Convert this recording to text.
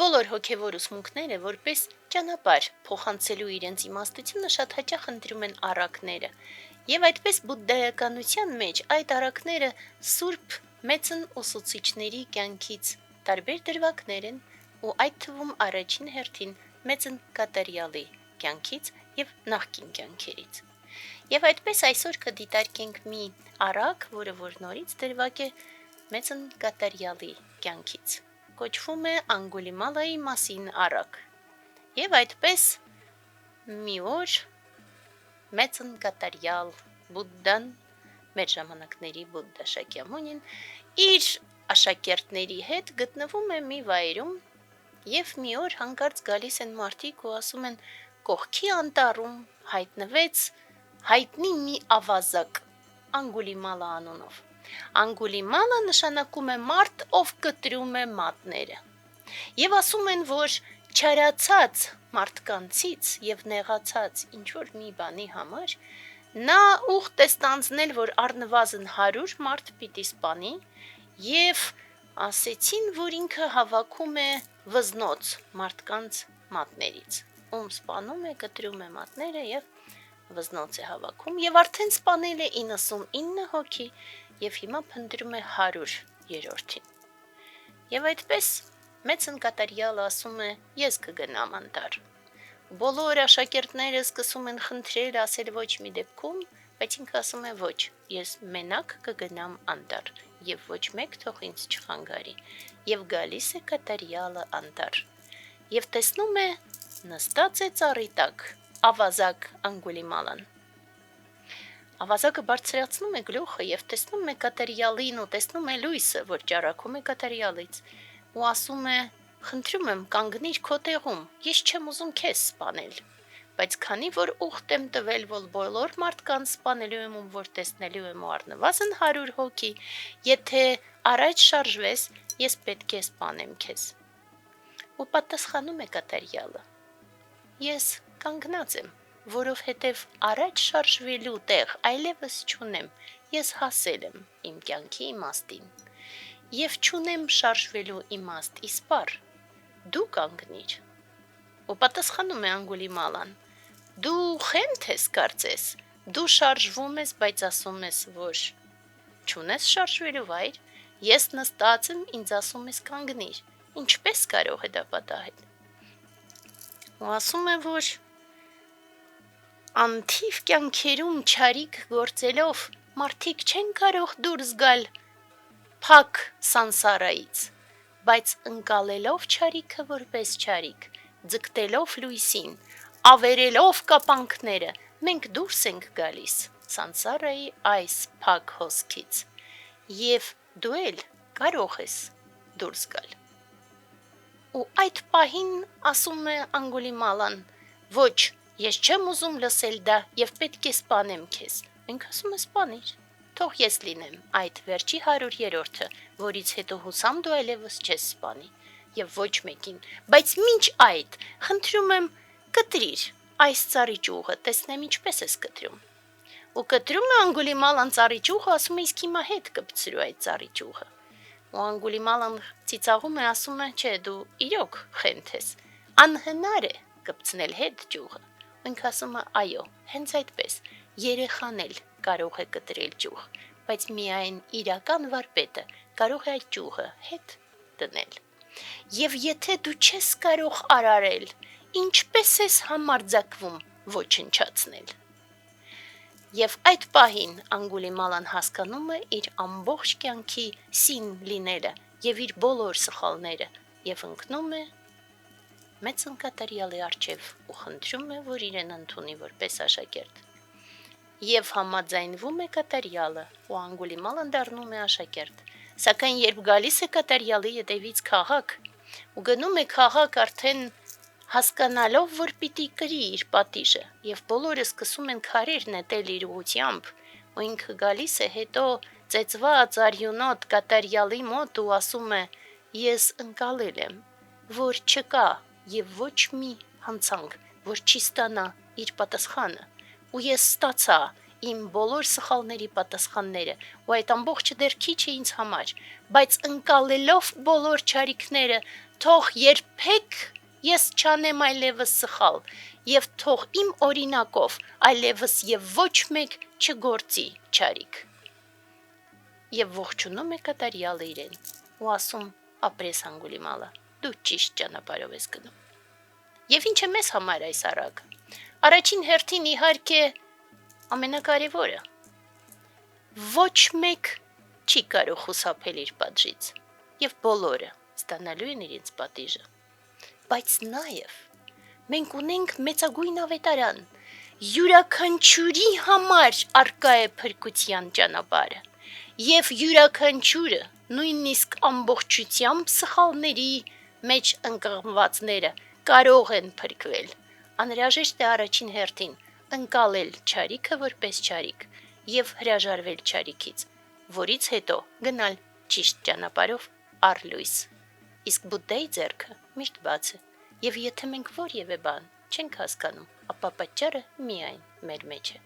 Բոլոր հոգևոր ուսմունքները որպես ճանապարհ փոխանցելու իրենց իմաստությունը շատ հաճախ ընտրում են առակները, եւ այդպես բուդդայականության մեջ այդ առակները սուրբ մեծն ուսուցիչների կյանքից տարբեր դրվագներ են ու այդ թվում առաջին հերթին մեծն կատարյալի կյանքից եւ նախկին կյանքերից։ Եվ այդպես այսօր կդիտարկենք մի առակ, որը որ նորից դրվագ է մեծն կատարյալի կյանքից։ Կոչվում է Անգուլիմալայի մասին առակ։ Եվ այդպես մի օր մեծն կատարյալ Բուդդան, մեր ժամանակների Բուդդա Շակյամունին, իր աշակերտների հետ գտնվում է մի վայրում եւ մի օր հանկարծ գալիս են մարդիկ ու ասում են կողքի անտառում հայտնվեց հայտնի մի ավազակ Անգուլիմալա անունով։ Անգուլիմալը նշանակում է մարդ, ով կտրում է մատները։ Եվ ասում են, որ չարացած մարդկանցից եւ նեղացած ինչ-որ մի բանի համար նա ուխտ է ստանձնել, որ առնվազն 100 մարդ պիտի սպանի եւ ասեցին, որ ինքը հավաքում է վզնոց մարդկանց մատներից, ում սպանում է, կտրում է մատները եւ վզնոց է հավաքում եւ արդեն սպանել է 99 հոգի եւ հիմա փնտրում է 100-րդին։ Եվ այդպես մեծն կատարյալը ասում է ես կգնամ անտառ։ Բոլոր աշակերտները սկսում են խնդրել, ասել ոչ մի դեպքում, բայց ինքը ասում է ոչ, ես մենակ կգնամ անտառ եւ ոչ մեկ թող ինձ չխանգարի։ Եվ գալիս է կատարյալը անտառ։ Եվ տեսնում է նստած է ծառի տակ ավազակ Անգուլիմալան։ Ավազակը բարձրացնում է գլուխը եւ տեսնում է կատարյալին ու տեսնում է լույսը, որ ճառագում է կատարյալից ու ասում է խնդրում եմ կանգնիր քո տեղում, ես չեմ ուզում քեզ սպանել, բայց քանի որ ուխտ եմ տվել, որ բոլոր մարդկանց սպանելու եմ ու որ տեսնելու եմ ու առնվազն 100 հոգի, եթե առաջ շարժվես, ես պետք է սպանեմ քեզ։ Ու պատասխանում է կատարյալը. Ես կանգնած եմ, որովհետև առաջ շարժվելու տեղ այլևս չունեմ, ես հասել եմ իմ կյանքի իմաստին, եւ չունեմ շարժվելու իմաստ իսպար, դու կանգնիր։ Ու պատասխանում է Անգուլիմալան. դու խենթ ես կարծես, դու շարժվում ես, բայց ասում ես, որ չունես շարժվելու վայր, ես նստած եմ, ինձ ասում ես կանգնիր, ինչպես կարող է դա պատահել։ Ու ասում է, որ անթիվ կյանքերում չարիք գործելով մարդիկ չեն կարող դուրս գալ փակ սանսարայից, բայց ընկալելով չարիքը որպես չարիք, ձգտելով լույսին, ավերելով կապանքները, մենք դուրս ենք գալիս սանսարայի այս փակ հոսքից, եւ դու էլ կարող ես դուրս գալ։ Ու այդ պահին ասում է Անգուլիմալան. ոչ, ես չեմ ուզում լսել դա եւ պետք է սպանեմ քեզ։ Ինքը ասում է սպանիր, թող ես լինեմ այդ վերջի 100-րդը, որից հետո հուսամ դու այլևս չես սպանի եւ ոչ մեկին, բայց մինչ այդ խնդրում եմ կտրիր այս ծառի ճյուղը, տեսնեմ ինչպես ես կտրում։ Ու կտրում է Անգուլիմալան ծառի ճյուղը, ասում է իսկ հիմա հետ կպցրու այդ ծառի ճյուղը։ Ու Անգուլիմալան ծիծաղում է, ասում է, չէ, դու իրոք խենթ ես, անհնար է կպցնել հետ ճյուղը։ Ինքը ասում է, այո, հենց այդպես, երեխան էլ կարող է կտրել ճյուղ, բայց միայն իրական վարպետը կարող է այդ ճյուղը հետ դնել։ Եվ եթե դու չես կարող արարել, ինչպես ես համարձակվում ոչնչացնել։ Եվ այդ պահին Անգուլիմալան հասկանում է իր ամբողջ կյանքի սին լինելը եւ իր բոլոր սխալները եւ ընկնում է մեծն կատարյալի առջև ու խնդրում է, որ իրեն ընդունի որպես աշակերտ։ Եվ համաձայնվում է կատարյալը ու Անգուլիմալն դառնում է աշակերտ։ Սակայն երբ գալիս է կատարյալի ետևից քաղաք ու գնում է քաղաք արդեն հասկանալով, որ պիտի կրի իր պատիժը, եւ բոլորը սկսում են քարեր նետել իր ուղությամբ, ու ինքը գալիս է հետո ծեծված արյունոտ կատարյալի մոտ ու ասում է. ես ընկալել եմ, որ չկա եւ ոչ մի հանցանք, որ չի ստանա իր պատասխանը, ու ես ստացա իմ բոլոր սխալների պատասխանները, ու այդ ամբողջը դեռ քիչ է ինձ համար, բայց ընկալելով բոլոր չարիքները, թող երբեք ես չանեմ այլևս սխալ, եւ թող իմ օրինակով այլևս եւ ոչ մեկ չգործի չարիք։ Եվ ողջունում է կատարյալը իրեն ու ասում. ապրես Անգուլիմալը, դու ճիշտ ճանապարհով ես գնում։ Եվ ինչ է մեզ համար այս առակը։ Առաջին հերթին իհարկե ամենակարևորը ոչ մեկ չի կարող խուսափել իր պատժից, եւ բոլորը ստանալու են իրենց պատիժը։ Բայց նաեւ մենք ունենք մեծագույն ավետարան, յուրաքանչյուրի համար արկա է փրկության ճանապարհը, եւ յուրաքանչյուրը նույնիսկ ամբողջությամբ սխալների մեջ ընկղմվածները կարող են փրկվել։ Անհրաժեշտ է առաջին հերթին ընկալել չարիքը որպես չարիք եւ հրաժարվել չարիքից, որից հետո գնալ ճիշտ ճանապարհով առ լույս։ Իսկ Բուդդայի ձեռքը միշտ բաց է, եւ եթե մենք որևէ բան չենք հասկանում, ապա պատճառը միայն մեր մեջ է։